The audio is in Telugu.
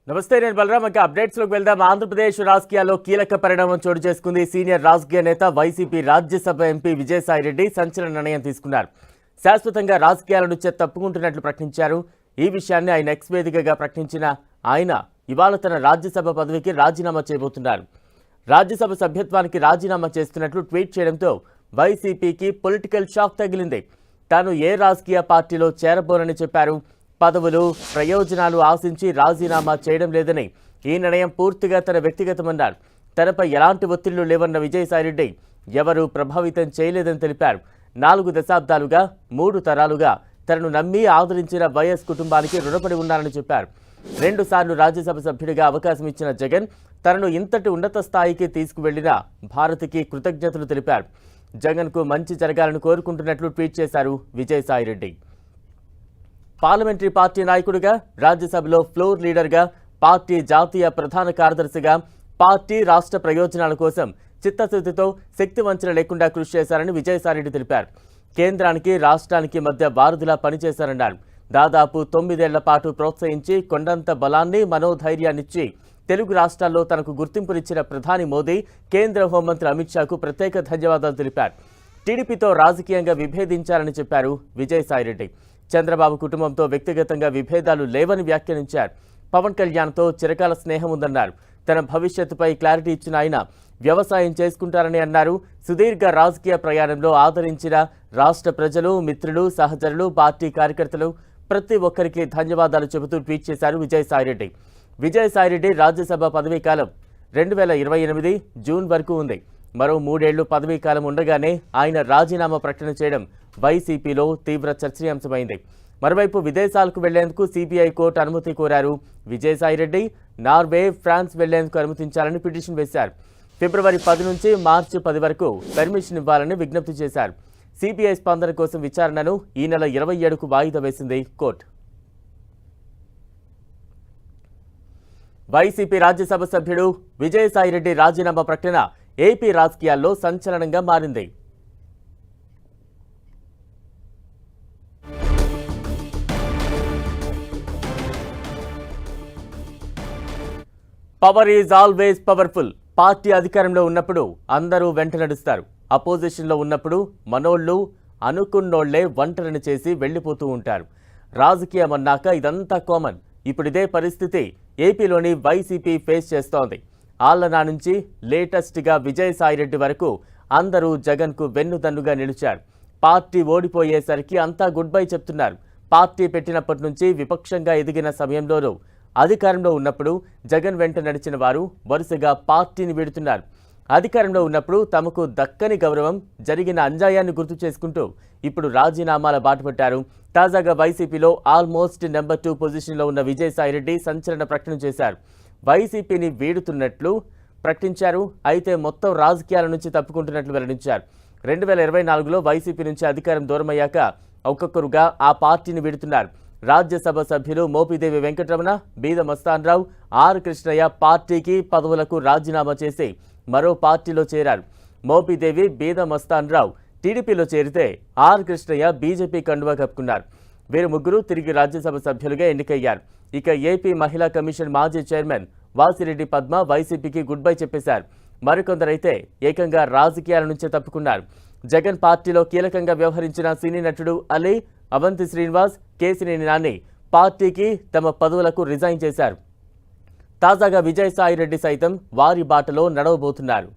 నమస్తే, నేను బలరాం. అప్డేట్స్ లోకి వెళ్దాం. ఆంధ్రప్రదేశ్ రాజకీయాల్లో కీలక పరిణామం చోటు చేసుకుంది. సీనియర్ రాజకీయ నేత వైసీపీ రాజ్యసభ ఎంపీ విజయసాయిరెడ్డి సంచలన నిర్ణయం తీసుకున్నారు. శాశ్వతంగా రాజకీయాల నుంచి తప్పుకుంటున్నట్లు ప్రకటించారు. ఈ విషయాన్ని ఆయన ఎక్స్ వేదికగా ప్రకటించిన ఆయన ఇవాళ తన రాజ్యసభ పదవికి రాజీనామా చేయబోతున్నారు. రాజ్యసభ సభ్యత్వానికి రాజీనామా చేస్తున్నట్లు ట్వీట్ చేయడంతో వైసీపీకి పొలిటికల్ షాక్ తగిలింది. తాను ఏ రాజకీయ పార్టీలో చేరబోనని చెప్పారు. పదవులు, ప్రయోజనాలు ఆశించి రాజీనామా చేయడం లేదని, ఈ నిర్ణయం పూర్తిగా తన వ్యక్తిగతమన్నారు. తనపై ఎలాంటి ఒత్తిళ్లు లేవన్న విజయసాయిరెడ్డి ఎవరూ ప్రభావితం చేయలేదని తెలిపారు. 4 దశాబ్దాలుగా 3 తరాలుగా తనను నమ్మి ఆదరించిన వైఎస్ కుటుంబానికి రుణపడి ఉన్నారని చెప్పారు. 2 సార్లు రాజ్యసభ సభ్యుడిగా అవకాశం ఇచ్చిన జగన్ తనను ఇంతటి ఉన్నత స్థాయికి తీసుకువెళ్లిన భారత్కి కృతజ్ఞతలు తెలిపారు. జగన్కు మంచి జరగాలని కోరుకుంటున్నట్లు ట్వీట్ చేశారు విజయసాయిరెడ్డి. పార్లమెంటరీ పార్టీ నాయకుడిగా, రాజ్యసభలో ఫ్లోర్ లీడర్గా, పార్టీ జాతీయ ప్రధాన కార్యదర్శిగా పార్టీ రాష్ట్ర ప్రయోజనాల కోసం చిత్తశుద్ధితో శక్తి వంచన లేకుండా కృషి చేశారని విజయసాయిరెడ్డి తెలిపారు. కేంద్రానికి రాష్ట్రానికి మధ్య వారధిలా పనిచేశారన్నారు. దాదాపు 9 ఏళ్ల పాటు ప్రోత్సహించి కొండంత బలాన్ని, మనోధైర్యాన్నిచ్చి తెలుగు రాష్ట్రాల్లో తనకు గుర్తింపునిచ్చిన ప్రధాని మోదీ, కేంద్ర హోంమంత్రి అమిత్ షాకు ప్రత్యేక ధన్యవాదాలు తెలిపారు. టీడీపీతో రాజకీయంగా విభేదించారని చెప్పారు విజయసాయిరెడ్డి. చంద్రబాబు కుటుంబంతో వ్యక్తిగతంగా విభేదాలు లేవని వ్యాఖ్యానించారు. పవన్ కళ్యాణ్తో చిరకాల స్నేహం ఉందన్నారు. తన భవిష్యత్తుపై క్లారిటీ ఇచ్చిన ఆయన వ్యవసాయం చేసుకుంటారని అన్నారు. సుదీర్ఘ రాజకీయ ప్రయాణంలో ఆదరించిన రాష్ట్ర ప్రజలు, మిత్రులు, సహచరులు, పార్టీ కార్యకర్తలు ప్రతి ఒక్కరికి ధన్యవాదాలు చెబుతూ ట్వీట్ చేశారు విజయసాయిరెడ్డి. విజయసాయిరెడ్డి రాజ్యసభ పదవీకాలం 2028 జూన్ వరకు ఉంది. మరో 3 ఏళ్లు పదవీకాలం ఉండగానే ఆయన రాజీనామా ప్రకటన చేయడం వైసీపీలో తీవ్ర చర్చనీయాంశమైంది. మరోవైపు విదేశాలకు వెళ్లేందుకు సిబిఐ కోర్టు అనుమతి కోరారు విజయసాయిరెడ్డి. నార్వే, ఫ్రాన్స్ వెళ్లేందుకు అనుమతించాలని పిటిషన్ వేశారు. ఫిబ్రవరి 10 నుంచి మార్చి 10 వరకు పర్మిషన్ ఇవ్వాలని విజ్ఞప్తి చేశారు. సిబిఐ స్పందన కోసం విచారణను ఈ నెల 27కు వాయిదా వేసింది కోర్టు. వైసీపీ రాజ్యసభ సభ్యుడు విజయసాయిరెడ్డి రాజీనామా ప్రకటన ఏపీ రాజకీయాల్లో సంచలనంగా మారింది. Power is always powerful. Party అధికారంలో ఉన్నప్పుడు అందరూ వెంట నడుస్తారు. అపోజిషన్లో ఉన్నప్పుడు మనోళ్లు అనుకున్నోళ్లే ఒంటరిని చేసి వెళ్లిపోతూ ఉంటారు. రాజకీయం అన్నాక ఇదంతా కామన్. ఇప్పుడిదే పరిస్థితి ఏపీలోని వైసీపీ ఫేస్ చేస్తోంది. ఆళ్లనా నుంచి లేటెస్ట్గా విజయసాయిరెడ్డి వరకు అందరూ జగన్కు వెన్నుదన్నుగా నిలిచారు. పార్టీ ఓడిపోయేసరికి అంతా గుడ్ బై చెప్తున్నారు. పార్టీ పెట్టినప్పటి నుంచి విపక్షంగా ఎదిగిన సమయంలోనూ, అధికారంలో ఉన్నప్పుడు జగన్ వెంట నడిచిన వారు వరుసగా పార్టీని వీడుతున్నారు. అధికారంలో ఉన్నప్పుడు తమకు దక్కని గౌరవం, జరిగిన అన్యాయాన్ని గుర్తు చేసుకుంటూ ఇప్పుడు రాజీనామాల బాటపట్టారు. తాజాగా వైసీపీలో ఆల్మోస్ట్ నెంబర్ 2 పొజిషన్లో ఉన్న విజయసాయిరెడ్డి సంచలన ప్రకటన చేశారు. వైసీపీని వీడుతున్నట్లు ప్రకటించారు. అయితే మొత్తం రాజకీయాల నుంచి తప్పుకుంటున్నట్లు వెల్లడించారు. 2024లో వైసీపీ నుంచి అధికారం దూరమయ్యాక ఒక్కొక్కరుగా ఆ పార్టీని వీడుతున్నారు. రాజ్యసభ సభ్యులు మోపిదేవి వెంకటరమణ, బీద మస్తాన్రావు, ఆర్ కృష్ణయ్య పార్టీకి, పదవులకు రాజీనామా చేసి మరో పార్టీలో చేరారు. మోపిదేవి, బీద మస్తాన్రావు టీడీపీలో చేరితే ఆర్ కృష్ణయ్య బీజేపీ కండువా కప్పుకున్నారు. వీరు ముగ్గురు తిరిగి రాజ్యసభ సభ్యులుగా ఎన్నికయ్యారు. ఇక ఏపీ మహిళా కమిషన్ మాజీ చైర్మన్ వాసిరెడ్డి పద్మ వైసీపీకి గుడ్ బై చెప్పేశారు. మరికొందరైతే ఏకంగా రాజకీయాల నుంచే తప్పుకున్నారు. జగన్ పార్టీలో కీలకంగా వ్యవహరించిన సినీ నటుడు అలీ, అవంతి శ్రీనివాస్, కేసినేని నాని పార్టీకి తమ పదవులకు రిజైన్ చేశారు. తాజాగా విజయసాయిరెడ్డి సైతం వారి బాటలో నడవబోతున్నారు.